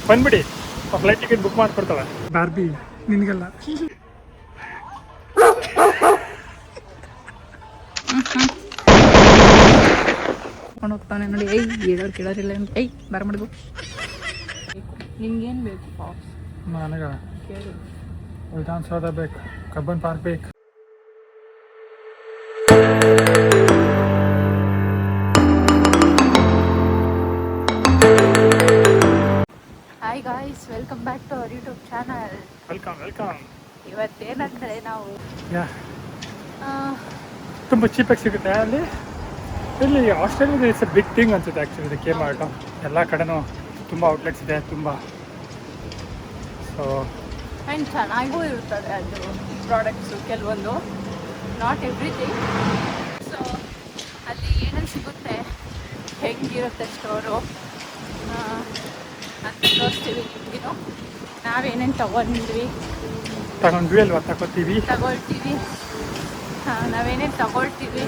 ಬಂದ್ಬಿಡಿ, flight ticket book ಮಾಡ್ಕೊಡ್ತಾಳೆ Barbie ನಿನಗೆಲ್ಲ. ಹೋಗ್ತಾನೆ ನೋಡಿ. ಹೇಳೋರು ಕೇಳೋರಿಲ್ಲ. ಬರ್ಮಡ್ಗು ನಿನ್ಗೇನು ಬೇಕು ಪಾಪ್ಸ್? ನನಗೆ ಕೇಳು. ವಿಧಾನಸೌಧ ಬೇಕು, ಕಬ್ಬನ್ ಪಾರ್ಕ್ ಬೇಕು. Hi guys, welcome back to our YouTube channel. Welcome. ಇವತ್ತೇನಂದರೆ ನಾವು ತುಂಬ ಚೀಪಾಗಿ ಸಿಗುತ್ತೆ ಅಲ್ಲಿ. ಇಲ್ಲಿ ಆಸ್ಟ್ರೇಲಿಯಾದ ಇಟ್ಸ್ ಎ ಬಿಗ್ ಥಿಂಗ್ ಅನ್ಸುತ್ತೆ ಆ್ಯಕ್ಚುಲಿ ಕೆ ಮಾರ್ಟ್. ಎಲ್ಲ ಕಡೆನೂ ತುಂಬ ಔಟ್ಲೆಟ್ಸ್ ಇದೆ, ತುಂಬ. ಸೊ ಆ್ಯಂಡ್ ಚೆನ್ನಾಗೂ ಇರ್ತದೆ ಅದು ಪ್ರಾಡಕ್ಟ್ಸು ಕೆಲವೊಂದು, ನಾಟ್ ಎವ್ರಿಥಿಂಗ್. ಸೊ ಅಲ್ಲಿ ಏನೇನು ಸಿಗುತ್ತೆ, ಹೆಂಗಿರುತ್ತೆ ಸ್ಟೋರು ಅಂತ ತೋರಿಸ್ತೀವಿ ನಿಮಗಿನ್ನು. ನಾವೇನೇನು ತಗೊಂಡ್ವಿ ಅಲ್ವಾ, ತಗೋತೀವಿ. ನಾವೇನೇನು ತಗೊಳ್ತೀವಿ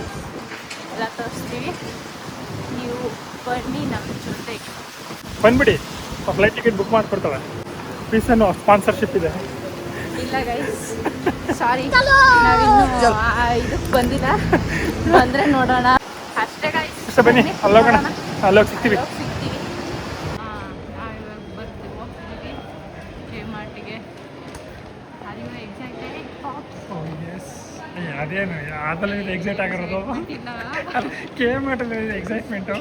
ಎಲ್ಲ ತೋರಿಸ್ತೀವಿ. ನೀವು ಬನ್ನಿ ನಮ್ಮ ಜೊತೆಗೆ. ಬಂದ್ಬಿಡಿ, ಫ್ಲೈಟ್ ಟಿಕೆಟ್ ಬುಕ್ ಮಾಡ್ಕೊಡ್ತಾಳೆ. ಪೀಸನ್ನು ಸ್ಪಾನ್ಸರ್ಶಿಪ್ ಇದೆ. ಇಲ್ಲ ಗೈಸ್, ಸಾರಿ, ನಾವಿನ್ನು ಇದಕ್ಕೆ ಬಂದಿಲ್ಲ. ಬಂದರೆ ನೋಡೋಣ ಅಷ್ಟೇ ಗೈಸ್. ಅಷ್ಟೇ, ಬನ್ನಿ ಅಲ್ಲೋಗೋಣ, ಅಲ್ಲೋಗಿ ಸಿಗ್ತೀವಿ. ನಾವಿವಾಗ ಬರ್ತೀವಿ, ಹೋಗ್ತೀವಿ ಕೆ ಮಾರ್ಟಿಗೆ. ಅಲ್ಲಿಂದ ಎಕ್ಸಾಕ್ಟಾಗಿ ಅದೇನು ಅದರಲ್ಲಿ ಎಕ್ಸೈಟ್ ಆಗಿರೋದು, ಕೆ ಮಾರ್ಟಲ್ಲಿ ಎಕ್ಸೈಟ್ಮೆಂಟು.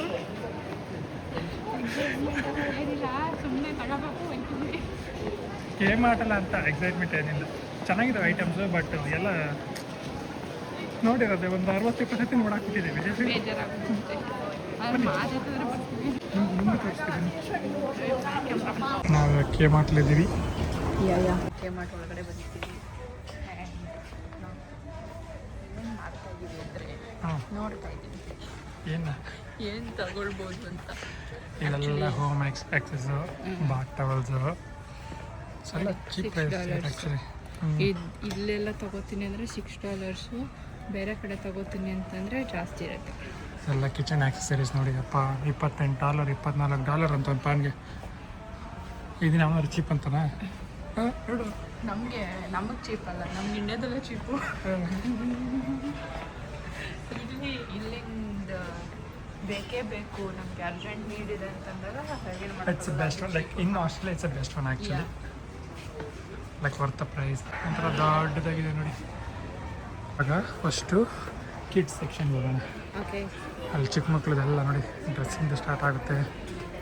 ಸುಮ್ಮನೆ ತಗೋಬೇಕು ಅಂತೀವಿ. ಕೆ ಮಾರ್ಟಲ್ಲ ಅಂತ ಎಕ್ಸೈಟ್ಮೆಂಟ್ ಏನಿಲ್ಲ. ಚೆನ್ನಾಗಿದೆ ಐಟಮ್ಸು, ಬಟ್ ಎಲ್ಲ ನೋಡಿರೋದೆ ಒಂದು 60-70 ಸತಿ ನೋಡಾಕ್ಬಿಟ್ಟಿದ್ದೀವಿ. ಬೇಜಾರಾಗುತ್ತೆ. ನಾವು ಕೆ ಮಾರ್ಟಲ್ಲಿದ್ದೀವಿ. ಕೆ ಮಾರ್ಟ್ ಒಳಗಡೆ ಬಂದಿದ್ದೀವಿ. ನೋಡ್ತಾ ಇದ್ದೀವಿ ಏನು ತಗೊಳ್ಬೋದು ಅಂತ. ಇಲ್ಲೆಲ್ಲ ಹೋಮ್ ಆಕ್ಸೆಸ್ಸು, ಬಾತ್ ಟವಲ್ಸು ಎಲ್ಲ ಚೀಪ್ ಪ್ರೈಸ್ ಆ್ಯಕ್ಚುಲಿ. ಇಲ್ಲೆಲ್ಲ ತಗೋತೀನಿ ಅಂದರೆ $6, ಬೇರೆ ಕಡೆ ತಗೋತೀನಿ ಅಂತಂದರೆ ಜಾಸ್ತಿ ಇರುತ್ತೆ. ಎಲ್ಲ ಕಿಚನ್ ಆಕ್ಸೆಸರೀಸ್ ನೋಡಿ ಅಪ್ಪ, $28, $24 ಅಂತ ಒಂದು ಪಾನ್ಗೆ. ಇದನ್ನ ಯಾವ್ದಾದ್ರು ಚೀಪ್ ಅಂತಾನೆ ನೋಡು. ನಮಗೆ ಚೀಪ್ ಅಲ್ಲ, ನಮ್ಗೆ ಇಂಡಿಯಾದಲ್ಲೇ ಚೀಪು. ಇಲ್ಲಿಂದ ಬೇಕೇ ಬೇಕು, ನಮಗೆ ಅರ್ಜೆಂಟ್ ನೀಡ್ ಇದೆ ಅಂತಂದಾಗ it's best one. Like in Australia it's best one actually. Like worth price ಒಂಥರ ದೊಡ್ಡದಾಗಿದೆ ನೋಡಿ. ಆಗ ಫಸ್ಟು ಕಿಡ್ಸ್ ಸೆಕ್ಷನ್ ಹೋಗೋಣ. ಓಕೆ, ಅಲ್ಲಿ ಚಿಕ್ಕ ಮಕ್ಕಳದೆಲ್ಲ ನೋಡಿ, ಡ್ರೆಸ್ಸಿಂದ ಸ್ಟಾರ್ಟ್ ಆಗುತ್ತೆ.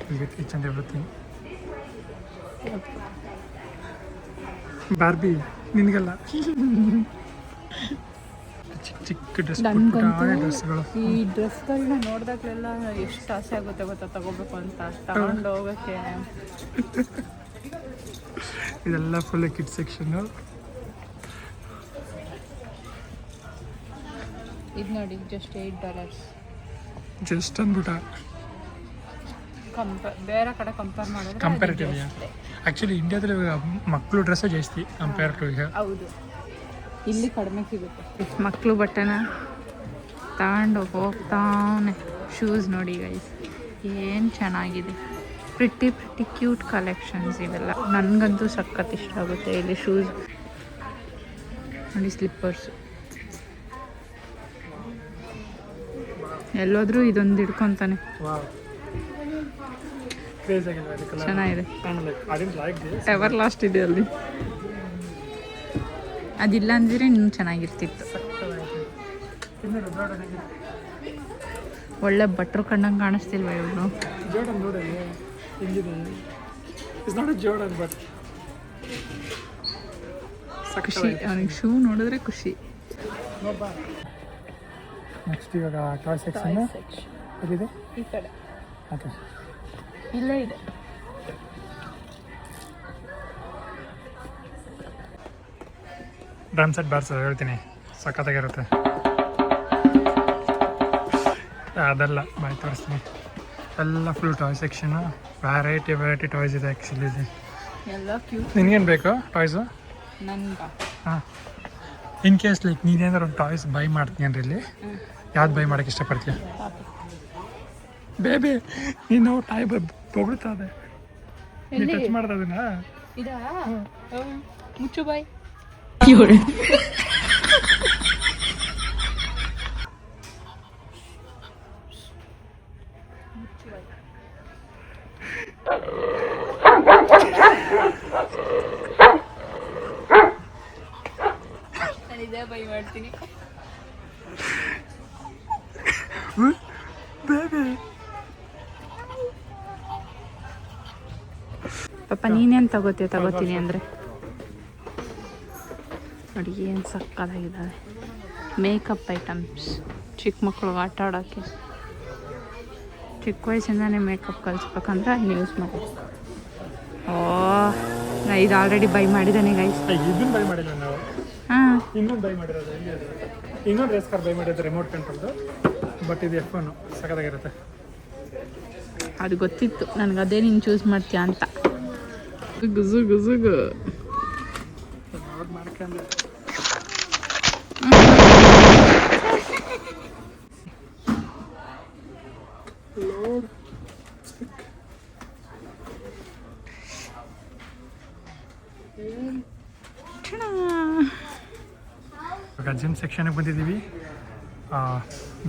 ಇಲ್ಲಿ ಕಿಚನ್ ಎವ್ರಿಥಿಂಗ್. ಬಾರ್ಬಿ ನಿನಗೆಲ್ಲ ಚಿಕ್ಕ ಡ್ರೆಸ್, ಡ್ರೆಸ್ಗಳು. ಈ ಡ್ರೆಸ್ಗಳನ್ನ ನೋಡಿದಾಗಲೆಲ್ಲ ಎಷ್ಟು ಆಸೆ ಆಗುತ್ತೆ ಗೊತ್ತಾ ತಗೋಬೇಕು ಅಂತ, ತಗೊಂಡು ಹೋಗೋಕ್ಕೆ. ಇದೆಲ್ಲ ಫುಲ್ ಕಿಡ್ ಸೆಕ್ಷನ್ನು. ಇದು ನೋಡಿ, ಜಸ್ಟ್ $8. ಜಸ್ಟ್ ಅಂದ್ಬಿಟ್ಟ. ಬೇರೆ ಕಡೆ ಕಂಪೇರ್ ಮಾಡಿದ್ರೆ ಕಂಪೇರಿಟಿವ್ಲಿ ಆ್ಯಕ್ಚುಲಿ ಇಂಡಿಯಾದಲ್ಲಿ ಮಕ್ಕಳು ಡ್ರೆಸ್ಸೇ ಜಾಸ್ತಿ ಕಂಪೇರ್ ಟು ಈಗ. ಹೌದು, ಇಲ್ಲಿ ಕಡಿಮೆ ಸಿಗುತ್ತೆ. ಮಕ್ಕಳು ಬಟ್ಟೆನ ತಗೊಂಡು ಹೋಗ್ತಾನೆ. ಶೂಸ್ ನೋಡಿ ಗೈಸ್, ಏನು ಚೆನ್ನಾಗಿದೆ. ಪ್ರಿಟ್ಟಿ ಕ್ಯೂಟ್ ಕಲೆಕ್ಷನ್ಸ್ ಇವೆಲ್ಲ. ನನಗಂತೂ ಸಖತ್ ಇಷ್ಟ ಆಗುತ್ತೆ ಇಲ್ಲಿ ಶೂಸ್ ನೋಡಿ. ಸ್ಲಿಪ್ಪರ್ಸು ಎಲ್ಲೋದ್ರೂ ಇದೊಂದು ಹಿಡ್ಕೊತಾನೆ. ಚೆನ್ನಾಗಿದೆ. ಎವರ್ ಲಾಸ್ಟ್ ಇದೆ ಅಲ್ಲಿ. ಅದಿಲ್ಲ ಅಂದರೆ ಇನ್ನೂ ಚೆನ್ನಾಗಿರ್ತಿತ್ತು. ಒಳ್ಳೆ ಭಟ್ರು ಕಂಡಂಗೆ ಕಾಣಿಸ್ತಿಲ್ವ ಇವನು? ಜೋರ್ಡನ್ ನೋಡಿ ಹೆಂಗಿದೆ. It's not a Jordan but ಖುಷಿ. ಅವನಿಗೆ ಶೂ ನೋಡಿದ್ರೆ ಖುಷಿ. ನೆಕ್ಸ್ಟ್ ಇವಾಗ ಟಾಯ್ ಸೆಕ್ಷನ್ ಎಲ್ಲಿದೆ? ಈ ಕಡೆ. ಓಕೆ, ಇಲ್ಲೇ ಇದೆ. ಡ್ರಮ್ ಸೆಟ್ ಬಾರ್ಸ್ ಹೇಳ್ತೀನಿ, ಸಖತ್ತಾಗಿರುತ್ತೆ. ಅದೆಲ್ಲ ಬಾಯ್ ತೋರಿಸ್ತೀನಿ. ಎಲ್ಲ full toy section. Variety toys ಇದೆ ಆ್ಯಕ್ಚುಲಿ. ಇದೆ ಎಲ್ಲ ಕ್ಯೂಟ್. ನಿನ್ಗೇನು ಬೇಕು ಟಾಯ್ಸು? ನನ್ಗೆ ಹಾಂ, ಇನ್ ಕೇಸ್ ಲೈಕ್ ನೀನೇನಾದ್ರು ಒಂದು ಟಾಯ್ಸ್ ಬೈ ಮಾಡ್ತೀನಿ ಅಂದ್ರೆ ಇಲ್ಲಿ ಯಾವ್ದು ಬೈ ಮಾಡೋಕ್ಕೆ ಇಷ್ಟಪಡ್ತೀಯ? ಬೇಬಿ ನೀನು ಟಾಯ್ ಬೊಗಳ್ತಾ ಇದೆ. ಎಲ್ಲಿ ಟಚ್ ಮಾಡ್ದ ಅದನ್ನ ಇದಾ ಮುಚ್ಚು ಬಾಯ್ ನಾನು ಇದೇ ಬೈ ಮಾಡ್ತೀನಿ ಪಾಪ ನೀನೇನು ತಗೋತೀನಿ ಅಂದರೆ ನೋಡಿ ಏನು ಸಕ್ಕತ್ತಾಗಿದ್ದಾವೆ ಮೇಕಪ್ ಐಟಮ್ಸ್ ಚಿಕ್ಕ ಮಕ್ಳಿಗೆ ಆಟ ಆಡೋಕ್ಕೆ ಚಿಕ್ಕ ವಯಸ್ಸಿಂದನೇ ಮೇಕಪ್ ಕಲಿಸ್ಬೇಕಂದ್ರೆ ಯೂಸ್ ಮಾಡಿ ನಾ ಇದು ಆಲ್ರೆಡಿ ಬೈ ಮಾಡಿದ್ದಾನೆ ಗೈಸ್ ಇದನ್ನ ಬೈ ಮಾಡಿಲ್ಲ ನಾವು ಹಾಂ ಇನ್ನೊಂದು ಬೈ ಮಾಡಿರೋದು ಇನ್ನೊಂದು ರೇಸ್ ಕಾರ್ ಬೈ ಮಾಡಿರೋದು ರಿಮೋಟ್ ಕಂಟ್ರೋಲ್ದು ಬಟ್ ಇದು ಎಫ್1 ಸಖತ್ತಾಗಿರುತ್ತೆ ಅದು ಗೊತ್ತಿತ್ತು ನನಗೆ ಅದೇ ನೀನು ಚೂಸ್ ಮಾಡ್ತೀಯ ಅಂತ ಗುಜು ಗುಜುಗು ಮಾಡ್ಕೊಂಡು ಇವಾಗ ಜಿಮ್ ಸೆಕ್ಷನ್ಗೆ ಬಂದಿದ್ದೀವಿ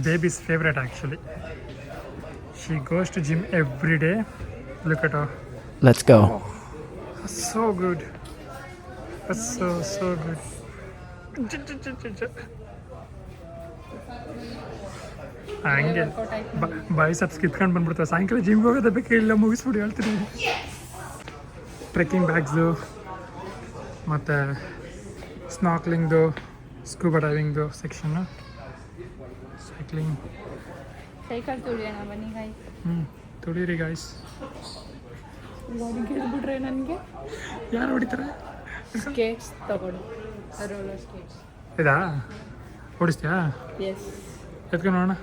babies favourite actually she goes to gym every day look at Let's go. so good so good ಹಂಗೆ ಬೈಸಪ್ಸ್ ಕಿತ್ಕೊಂಡು ಬಂದ್ಬಿಡ್ತಾರೆ ಸಾಯಂಕಾಲ ಜಿಮ್ಗೆ ಹೋಗೋದ ಬೇಕು ಇಲ್ಲ ಮುಗಿಸ್ಬಿಟ್ಟು ಹೇಳ್ತೀನಿ ಟ್ರೆಕ್ಕಿಂಗ್ ಬ್ಯಾಗ್ಸು ಮತ್ತು ಸ್ನಾಕ್ಲಿಂಗ್ದು ಸ್ಕೂಬಾ ಡೈವಿಂಗ್ದು ಸೆಕ್ಷನ್ನು ಸೈಕ್ಲಿಂಗ್ ಸೈಕಲ್ ತುಳಿಯೋಣ ಬನ್ನಿ ಗಾಯ್ ತುಳೀರಿ ಗಾಯ್ಸ್ ಗಾಡಿ ಗೆದ್ಬಿಟ್ರೆ ನನಗೆ ಯಾರು ಹೊಡಿತಾರೆ ಸ್ಕೇಟ್ಸ್ ತಗೊಳ್ಳಿ ರೋಲರ್ ಸ್ಕೇಟ್ಸ್ ಇದಾ ಓಡಿಸ್ತೀಯಾ ಎಸ್ ಎತ್ಕೊಂಡು ನೋಡೋಣ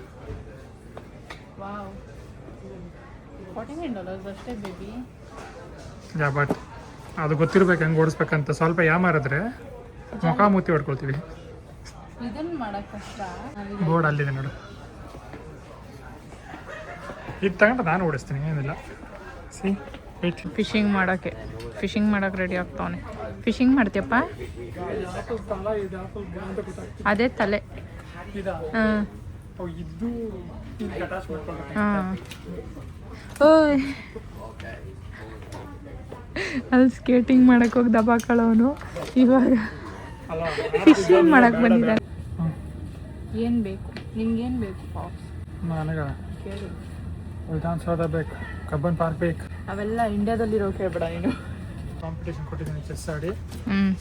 ವಾವ್ $49 ಅಷ್ಟೇ ಬೇಬಿ ಯಾ ಬಟ್ ಅದು ಗೊತ್ತಿರ್ಬೇಕು ಹೆಂಗೆ ಓಡಿಸ್ಬೇಕಂತ ಸ್ವಲ್ಪ ಯಾಮಾರಿದ್ರೆ ಮುಖ ಮೂತಿ ಹೊಡ್ಕೊಳ್ತೀವಿ ಇದನ್ನ ಮಾಡಕ್ ಕಷ್ಟ ಬೋರ್ಡ್ ಅಲ್ಲಿದೆ ನೋಡು ಇದು ತಗೊಂಡು ನಾನು ಓಡಿಸ್ತೀನಿ ಏನಿಲ್ಲ ಸಿ ವೇಟ್ ಫಿಶಿಂಗ್ ಮಾಡಕ್ಕೆ ರೆಡಿ ಆಗ್ತಾವನೆ ಫಿಶಿಂಗ್ ಮಾಡ್ತೀಯಪ್ಪ ಅದೇ ತಲೆ ಹಾಂ ಇದು ಅಟ್ಯಾಚ್ ಮಾಡ್ಕೊಂಡು ಹಾಂ ಓಯ್ ಅಲ್ಲಿ ಸ್ಕೇಟಿಂಗ್ ಮಾಡಕ್ಕೆ ಹೋಗಿ ದಬಾಕೊಳ್ಳೋನು ಇವಾಗ ಫಿಶಿಂಗ್ ಮಾಡಕ್ಕೆ ಬಂದಿದ್ದಾನೆ ಏನು ಬೇಕು ನಿಮ್ಗೇನು ಬೇಕು ಪಾಪ್ಸ್ ನನಗೆ ಕೇಳು ವಿಧಾನಸೌಧ ಬೇಕು ಕಬ್ಬನ್ ಪಾರ್ಕ್ ಬೇಕು ಅವೆಲ್ಲ ಇಂಡಿಯಾದಲ್ಲಿರೋ ಕೇಳ್ಬೇಡ ನೀನು ಕಾಂಪಿಟೇಷನ್ ಕೊಟ್ಟಿದ್ದೀನಿ ಚೆಸ್ ಆಡಿ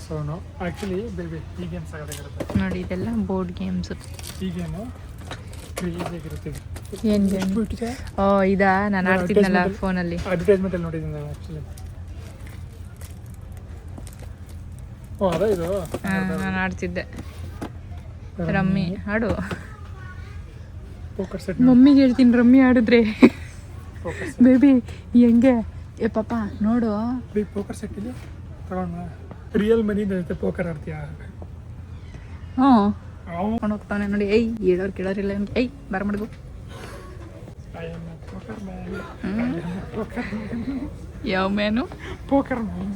ಸೋನು ಆ್ಯಕ್ಚುಲಿ ಬೇಬಿ ಈ ಗೇಮ್ಸ್ ಆಗೋದಾಗಿರುತ್ತೆ ನೋಡಿ ಇದೆಲ್ಲ ಬೋರ್ಡ್ ಗೇಮ್ಸ್ ಈ ಗೇಮು ಕ್ರೇಜಿಯಾಗಿರುತ್ತೆ ಏನು ಗೇಮ್ ಬಿಟ್ಟಿದೆ ಓ ಇದಾ ನಾನು ಆಡ್ತಿದ್ನಲ್ಲ ಫೋನಲ್ಲಿ ಅಡ್ವರ್ಟೈಸ್ಮೆಂಟಲ್ಲಿ ನೋಡಿದ್ದೀನಿ ನಾನು ಆ್ಯಕ್ಚುಲಿ ಓ ಅದ ಇದು ನಾನು ಆಡ್ತಿದ್ದೆ ರಮ್ಮಿ ಆಡು ಪೋಕರ್ ಸೆಟ್ ಮಮ್ಮಿಗೆ ಹೇಳ್ತೀನಿ ರಮ್ಮಿ ಆಡಿದ್ರೆ ಪೋಕರ್ ಬೇಬಿ ಹೆಂಗೆ ಏ ಪಾಪ ನೋಡು ಸೆಟ್ ಪೋಕರ್ ಸೆಟ್ ಇಲ್ಲಿ ತಗೊಂಡ ರಿಯಲ್ ಮನಿ ಜೊತೆ ಪೋಕರ್ ಆಡ್ತೀಯಾ ಹ್ಞೂ ಕೊಂಡು ಹೋಗ್ತಾನೆ ನೋಡಿ ಏಯ್ ಹೇಳೋರು ಕೇಳೋರಿಲ್ಲ ಅವ್ನಿಗೆ ಏಯ್ ಬಾರ ಮಾಡ್ಗು ಪೋಕರ್ ಮ್ಯಾನ್ ಯಾವ ಮ್ಯಾನು ಪೋಕರ್ ಮ್ಯಾನ್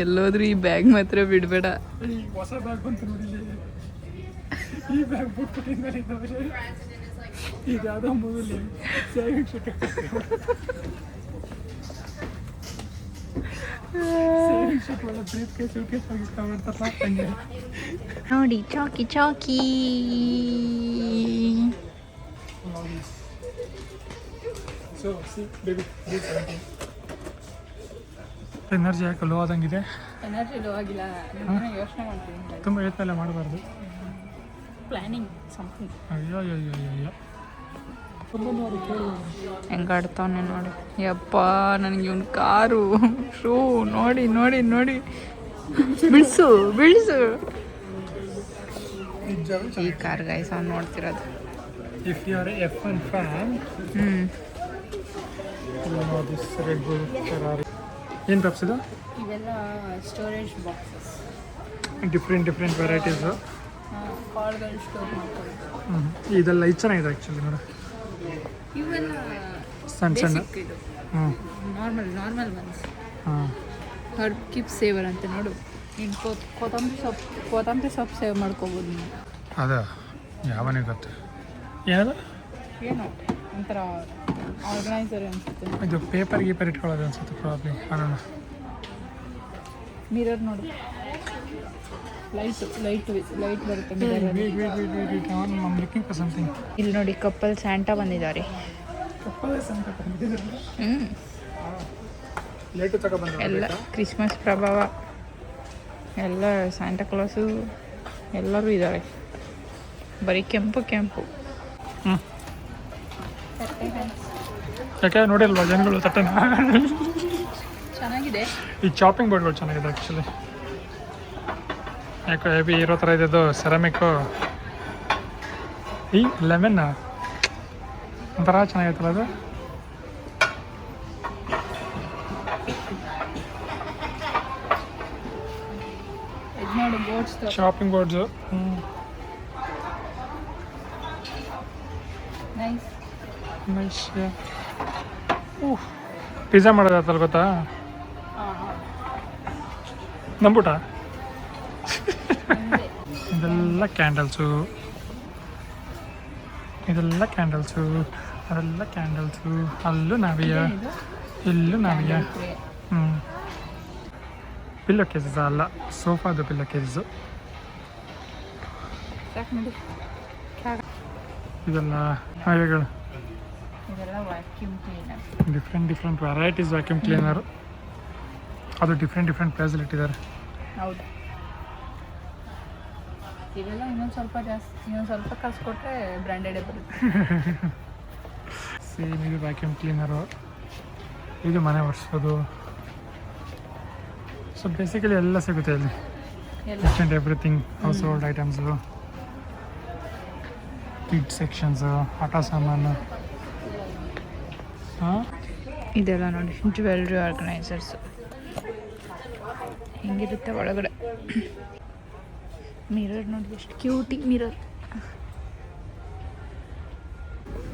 ಎಲ್ಲೋದ್ರೂ ಈ ಬ್ಯಾಗ್ ಮಾತ್ರ ಬಿಡಬೇಡ ಈ ಹೊಸ ಬ್ಯಾಗ್ ಬಂತು ನೋಡಿ ಈ ಬ್ಯಾಗ್ ಬಿಟ್ಬಿಟ್ಟಿದ್ಮೇಲೆ ಇದು ಯಾವುದೋ ಮೂವಿಲಿ ಸೇವಿಂಗ್ ಶೀಟ್ ಒಳ್ಳೆ ಬ್ರೀಫ್ ಕೇಸ್ ಸೂಟ್ಕೇಸ್ ಆಗಿ ಇಟ್ಕೊಂಡ್ಬಿಡ್ತಾರಲ್ಲ ಹಂಗೆ ನೋಡಿ ಚಾಕಿ ಚಾಕಿ ಸೊ ಸಿ ಬೇಬಿ ಎನರ್ಜಿ ಯಾಕೆ ಲೋ ಆದಂಗಿದೆ ಎನರ್ಜಿ ಲೋ ಆಗಿಲ್ಲ ಯೋಚನೆ ಮಾಡ್ತೀನಿ ತುಂಬ ಯೋಚನೆ ಮಾಡಬಾರ್ದು ಪ್ಲಾನಿಂಗ್ ಸಮಥಿಂಗ್ ಅಯ್ಯೋ ಅಯ್ಯೋ ಅಯ್ಯೋ ಅಯ್ಯೋ ಹೆಂಗೆ ಆಡ್ತಾವನೆ ನೋಡಿ ಯಪ್ಪ ನನಗೆ ಇವನು ಕಾರು ಶೂ ನೋಡಿ ನೋಡಿ ನೋಡಿ ಬಿಡಿಸು ಬಿಡಿಸು ಈ ಕಾರ್ ಗೈಸ್ ಅವ್ನು ನೋಡ್ತಿರೋದು if you are F1 fan this Red Bull Ferrari ಏನು ಪಪ್ಸ್ ಇದು ಇವೆಲ್ಲ ಸ್ಟೋರೇಜ್ ಬಾಕ್ಸಸ್ ಡಿಫ್ರೆಂಟ್ ವೆರೈಟೀಸು ಕಾಲ್ಗಳು ಸ್ಟೋರ್ ಮಾಡ್ಕೊಳ್ಳಿ ಇದೆಲ್ಲ ಇದು ಚೆನ್ನಾಗಿದೆ ಆ್ಯಕ್ಚುಲಿ ನೋಡಿ ಇವೆಲ್ಲ ಸಣ್ಣ ಸಣ್ಣ ಬೇಸಿಕ್ ಇದು ಹ್ಞೂ ನಾರ್ಮಲ್ ಒನ್ಸ್ ಹಾಂ ಹರ್ಬ್ ಕೀಪ್ ಸೇವರ್ ಅಂತ ನೋಡು ನೀನು ಕೊತ್ತಂಬರಿ ಸೊಪ್ಪು ಸೇವ್ ಮಾಡ್ಕೋಬೋದು ನೀನು ಅದ ಯಾವನೇ ಗೊತ್ತು ಏನದು ಏನು ಒಂಥರ ಆರ್ಗನೈಸರ್ ಅನಿಸುತ್ತೆ ಇದು ಪೇಪರ್ ಗೀಪರ್ ಇಟ್ಕೊಳ್ಳೋದು ಅನ್ಸುತ್ತೆ ಪ್ರಾಬ್ಲಿ ಅಲ್ಲ ಮಿರರ್ ನೋಡು ಲೈಟ್ ಬರುತ್ತೆ ಮಿರರಲ್ಲಿ ಲುಕಿಂಗ್ ಫಾರ್ ಸಮಥಿಂಗ್ ಇಲ್ಲಿ ನೋಡಿ ಕಪ್ಪಲ್ ಸ್ಯಾಂಟಾ ಬಂದಿದ್ದಾರೆ ಲೇಟು ತಗೊಬಂದು ಎಲ್ಲ ಕ್ರಿಸ್ಮಸ್ ಪ್ರಭಾವ ಎಲ್ಲ ಸ್ಯಾಂಟಾ ಕ್ಲಾಸು ಎಲ್ಲರೂ ಇದ್ದಾರೆ ಬರೀ ಕೆಂಪು ಹ್ಞೂ ಯಾಕೆ ನೋಡಿಲ್ವಾ ಜನಗಳು ತಟ್ಟೆನ ಚೆನ್ನಾಗಿದೆ ಈ ಚಾಪಿಂಗ್ ಬೋರ್ಡ್ಗಳು ಚೆನ್ನಾಗಿದೆ ಆ್ಯಕ್ಚುಲಿ ಯಾಕೆ ಹೆವಿ ಇರೋ ಥರ ಇದೆ ಸೆರಾಮಿಕ್ಕು ಈ ಲೆಮನ್ ಒಂಥರ ಚೆನ್ನಾಗೈತಲ್ಲ ಅದು ಇದು ನೋಡು boards shopping boards nice nice pizza ಮಾಡೋದಾತಲ್ಲ ಗೊತ್ತಾ ನಂಬುಟ ಇದೆಲ್ಲ ಕ್ಯಾಂಡಲ್ಸು ಅದೆಲ್ಲ ಕ್ಯಾಂಡಲ್ಸು ಅಲ್ಲೂ ನಾವಿಯ ಇಲ್ಲೂ ನಾವಿಯ ಪಿಲ್ಲೋ ಕೇಸಸ್ ಅಲ್ಲ ಸೋಫಾದು ಪಿಲ್ಲೋ ಕೇಸಸ್ಸು ಇದೆಲ್ಲ ಹಾಗೆಗಳು ಇದೆಲ್ಲ vacuum cleaner different varieties vacuum cleaner ಅದು ಡಿಫ್ರೆಂಟ್ ಪ್ರೈಸಲ್ಲಿ ಇಟ್ಟಿದ್ದಾರೆ ಹೌದು ಇವೆಲ್ಲ ಇನ್ನೊಂದು ಸ್ವಲ್ಪ ಕಾಸು ಕೊಟ್ಟರೆ ಬ್ರ್ಯಾಂಡೆಡೇ ಬರುತ್ತೆ ಸೇಮ್ ಇದು ವ್ಯಾಕ್ಯೂಮ್ ಕ್ಲೀನರು ಇದು ಮನೆ ಒರೆಸೋದು ಸೊ ಬೇಸಿಕಲಿ ಎಲ್ಲ ಸಿಗುತ್ತೆ ಇಲ್ಲಿ each and everything house hold items kid sections ಆಟ ಸಾಮಾನು ಹಾಂ ಇದೆಲ್ಲ ನೋಡಿ ಜ್ಯುವೆಲ್ರಿ ಆರ್ಗನೈಸರ್ಸು ಹೆಂಗಿರುತ್ತೆ ಒಳಗಡೆ ಮಿರರ್ ನೋಡಿ ಎಷ್ಟು ಕ್ಯೂಟಿ ಮಿರರ್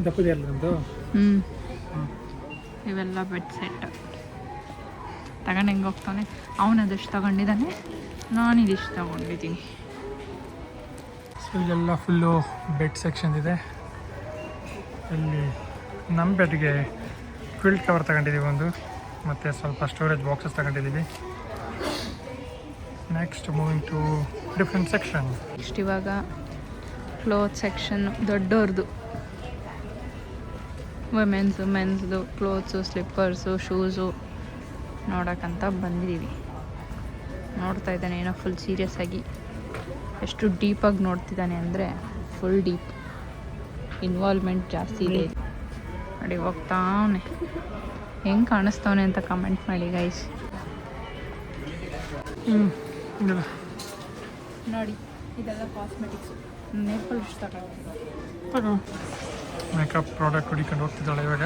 ದಪ್ಪದಿರಲ್ಲ ನಮ್ಮದು ಇವೆಲ್ಲ ಬೆಡ್ ಸೆಟ್ ತಗೊಂಡು ಹೆಂಗೆ ಹೋಗ್ತಾನೆ ಅವನು ಅದಷ್ಟು ತಗೊಂಡಿದ್ದಾನೆ ನಾನು ಇದಿಷ್ಟು ತಗೊಂಡಿದ್ದೀನಿ ಸೊ ಇಲ್ಲೆಲ್ಲ ಫುಲ್ಲು ಬೆಡ್ ಸೆಕ್ಷನ್ ಇದೆ ಇಲ್ಲಿ ನಮ್ಮ ಬೆಡ್ಗೆ ಕ್ವಿಲ್ಟ್ ಕವರ್ ತಗೊಂಡಿದ್ದೀವಿ ಒಂದು ಮತ್ತು ಸ್ವಲ್ಪ ಸ್ಟೋರೇಜ್ ಬಾಕ್ಸಸ್ ತಗೊಂಡಿದ್ದೀವಿ next moving to different section ಇಷ್ಟು ಇವಾಗ ಕ್ಲೋತ್ ಸೆಕ್ಷನ್ ದೊಡ್ಡವ್ರದ್ದು ಮೆನ್ಸ್ದು ಕ್ಲೋತ್ಸು ಸ್ಲಿಪ್ಪರ್ಸು ಶೂಸು ನೋಡೋಕ್ಕಂತ ಬಂದಿದ್ದೀವಿ ನೋಡ್ತಾ ಇದ್ದಾನೆ ಏನೋ ಫುಲ್ ಸೀರಿಯಸ್ ಆಗಿ ಎಷ್ಟು ಡೀಪಾಗಿ ನೋಡ್ತಿದ್ದಾನೆ ಅಂದರೆ ಫುಲ್ ಡೀಪ್ ಇನ್ವಾಲ್ವ್ಮೆಂಟ್ ಜಾಸ್ತಿ ಇದೆ ನೋಡಿ ಹೋಗ್ತಾವನೆ ಹೆಂಗೆ ಕಾಣಿಸ್ತವನೆ ಅಂತ ಕಮೆಂಟ್ ಮಾಡಿ ಗೈಸ್ ನೋಡಿ ಇದೆಲ್ಲ ಕಾಸ್ಮೆಟಿಕ್ಸು ನೇಲ್ ಪಾಲಿಶ್ ತಗೊಂಡು ಮೇಕಪ್ ಪ್ರಾಡಕ್ಟ್ ಹುಡಿಕೊಂಡು ಹೋಗ್ತಿದ್ದಾಳೆ ಇವಾಗ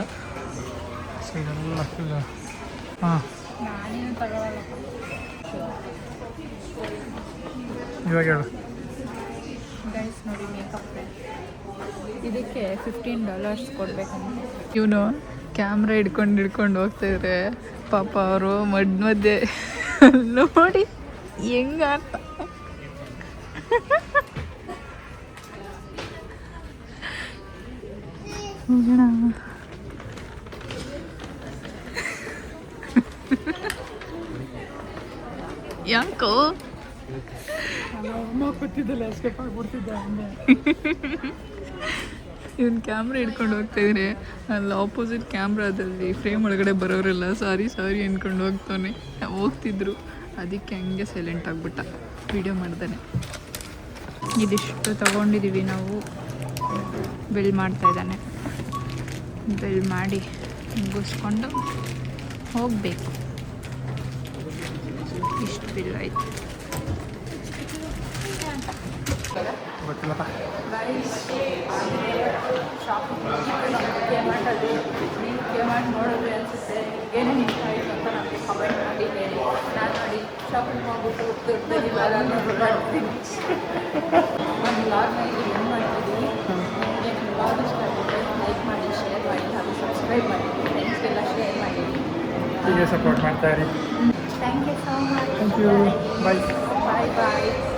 ಸೊ ಇದೆಲ್ಲ ಫುಲ್ ಹಾಂ ನಾನೇನು ತಗೊಳ್ಳಲ್ಲ ಇವಾಗ ಹೇಳು ಗೈಸ್ ನೋಡಿ ಮೇಕಪ್ ಇದಕ್ಕೆ $15 ಕೊಡ್ಬೇಕಂತ ಇವನು ಕ್ಯಾಮ್ರಾ ಹಿಡ್ಕೊಂಡು ಹೋಗ್ತಾಯಿದ್ರೆ ಪಾಪ ಅವರು ಮಧ್ಯೆ ನೋಡಿ ಹೆಂಗಾಟ ಹೋಗೋಣ ಯಾಕೋ ಇವನ್ ಕ್ಯಾಮ್ರಾ ಹಿಡ್ಕೊಂಡು ಹೋಗ್ತಾಯಿದ್ರೆ ಅಲ್ಲಿ ಆಪೋಸಿಟ್ ಕ್ಯಾಮ್ರಾದಲ್ಲಿ ಫ್ರೇಮ್ ಒಳಗಡೆ ಬರೋರೆಲ್ಲ ಸಾರಿ ಅಂದ್ಕೊಂಡು ಹೋಗ್ತಿದ್ರು ಅದಕ್ಕೆ ಹಂಗೆ ಸೈಲೆಂಟ್ ಆಗಿಬಿಟ್ಟ ವಿಡಿಯೋ ಮಾಡ್ದಾನೆ ಇದಿಷ್ಟು ತಗೊಂಡಿದ್ದೀವಿ ನಾವು ಬಿಲ್ ಮಾಡ್ತಾಯಿದ್ದಾನೆ ಬಿಲ್ ಮಾಡಿ ಮುಗಿಸ್ಕೊಂಡು ಹೋಗಬೇಕು ಇಷ್ಟು ಬಿಲ್ ಆಯಿತು ಗೊತ್ತಿಲ್ಲಪ್ಪ ಕೇಮಾರ್ಟ್ ನೋಡಿದ್ರೆ ಅನಿಸುತ್ತೆ ಏನೇನು ಇಷ್ಟ ಆಯಿತು ಅಂತ ನಮಗೆ ಕಮೆಂಟ್ ಮಾಡಿ ಹೇಳಿ ನಾನು ನೋಡಿ ಶಾಪಿಂಗ್ ಮಾಡ್ಬಿಟ್ಟು ದೊಡ್ಡದಾಗಿ ಮಾಡ್ತೀನಿ ಒಂದು ಲಾಗ್ನ ಇಲ್ಲಿ ಏನು ಮಾಡ್ತಿದ್ದೀನಿ ನಿಮಗೆ ಲಾಗ್ ಇಷ್ಟ ಆಗಿದ್ರೆ ಲೈಕ್ ಮಾಡಿ ಶೇರ್ ಮಾಡಿ ಹಾಗೂ ಸಬ್ಸ್ಕ್ರೈಬ್ ಮಾಡಿ ಎಲ್ಲ ಶೇರ್ ಮಾಡಿ. ಹೀಗೆ ಸಪೋರ್ಟ್ ಮಾಡ್ತಾ ಇರಿ. Thank you so much. Thank you. Bye. Bye bye.